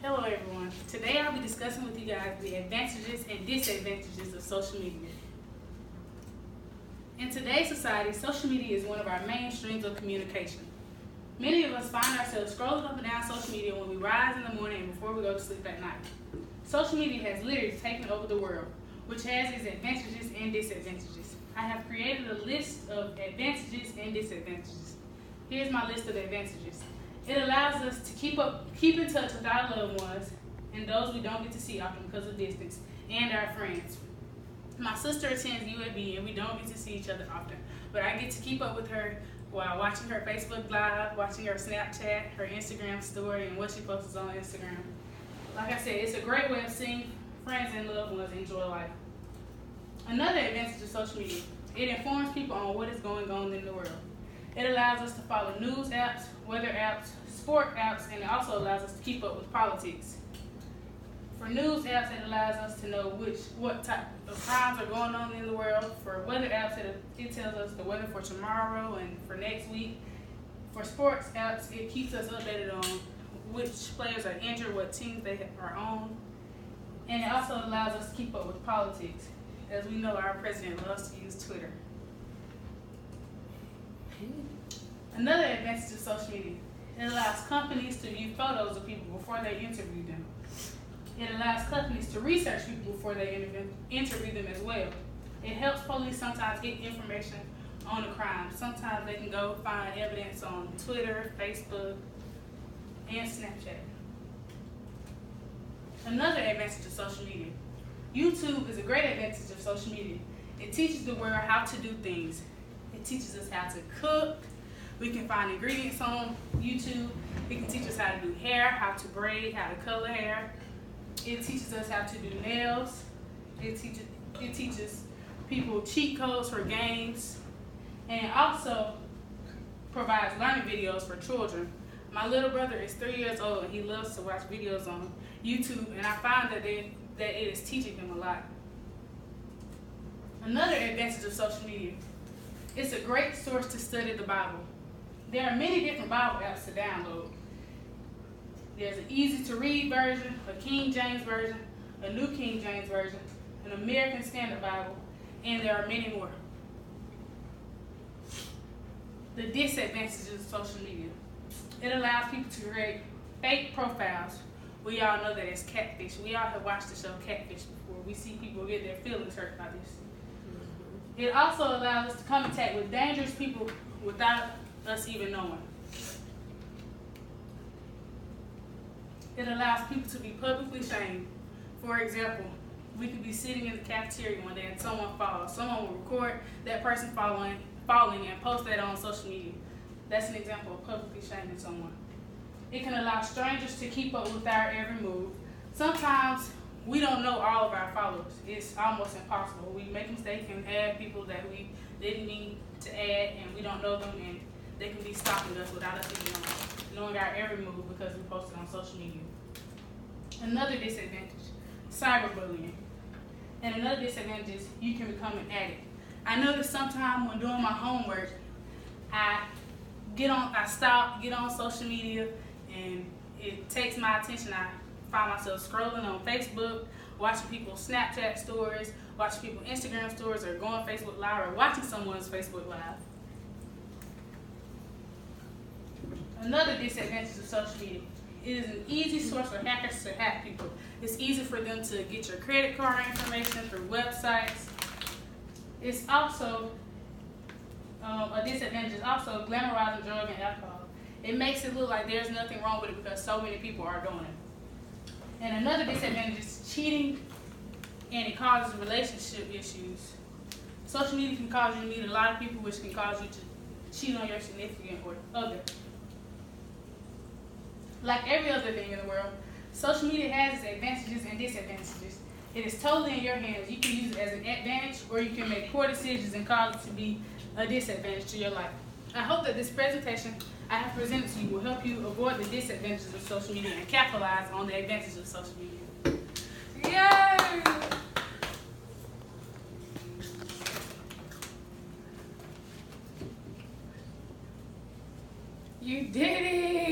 Hello everyone. Today I'll be discussing with you guys the advantages and disadvantages of social media. In today's society, social media is one of our main streams of communication. Many of us find ourselves scrolling up and down social media when we rise in the morning and before we go to sleep at night. Social media has literally taken over the world, which has its advantages and disadvantages. I have created a list of advantages and disadvantages. Here's my list of advantages. It allows us to keep in touch with our loved ones and those we don't get to see often because of distance, and our friends. My sister attends UAB and we don't get to see each other often, but I get to keep up with her while watching her Facebook Live, watching her Snapchat, her Instagram story, and what she posts on Instagram. Like I said, it's a great way of seeing friends and loved ones enjoy life. Another advantage of social media, it informs people on what is going on in the world. It allows us to follow news apps, weather apps, sport apps, and it also allows us to keep up with politics. For news apps, it allows us to know what type of crimes are going on in the world. For weather apps, it tells us the weather for tomorrow and for next week. For sports apps, it keeps us updated on which players are injured, what teams they are on. And it also allows us to keep up with politics. As we know, our president loves to use Twitter. Another advantage of social media, it allows companies to view photos of people before they interview them. It allows companies to research people before they interview them as well. It helps police sometimes get information on a crime. Sometimes they can go find evidence on Twitter, Facebook, and Snapchat. Another advantage of social media, YouTube is a great advantage of social media. It teaches the world how to do things. It teaches us how to cook. We can find ingredients on YouTube. It can teach us how to do hair, how to braid, how to color hair. It teaches us how to do nails. It teaches people cheat codes for games. And it also provides learning videos for children. My little brother is 3 years old and he loves to watch videos on YouTube, and I find that it is teaching him a lot. Another advantage of social media, it's a great source to study the Bible. There are many different Bible apps to download. There's an easy to read version, a King James version, a New King James version, an American Standard Bible, and there are many more. The disadvantages of social media. It allows people to create fake profiles. We all know that it's catfish. We all have watched the show Catfish before. We see people get their feelings hurt by this. It also allows us to come in contact with dangerous people without us even knowing. It allows people to be publicly shamed. For example, we could be sitting in the cafeteria one day and someone falls. Someone will record that person falling and post that on social media. That's an example of publicly shaming someone. It can allow strangers to keep up with our every move. Sometimes we don't know all of our followers. It's almost impossible. We make mistakes and add people that we didn't mean to add, and we don't know them, and they can be stalking us without us even knowing our every move because we posted on social media. Another disadvantage, cyberbullying. And another disadvantage is you can become an addict. I noticed sometimes when doing my homework, I get on social media, and it takes my attention. I find myself scrolling on Facebook, watching people's Snapchat stories, watching people's Instagram stories, or going Facebook Live, or watching someone's Facebook Live. Another disadvantage of social media, it is an easy source for hackers to hack people. It's easy for them to get your credit card information through websites. It's also a disadvantage is also glamorizing drug and alcohol. It makes it look like there's nothing wrong with it because so many people are doing it. And another disadvantage is cheating, and it causes relationship issues. Social media can cause you to meet a lot of people, which can cause you to cheat on your significant other. Like every other thing in the world, social media has its advantages and disadvantages. It is totally in your hands. You can use it as an advantage, or you can make poor decisions and cause it to be a disadvantage to your life. I hope that this presentation I have presented to you will help you avoid the disadvantages of social media and capitalize on the advantages of social media. Yay! You did it!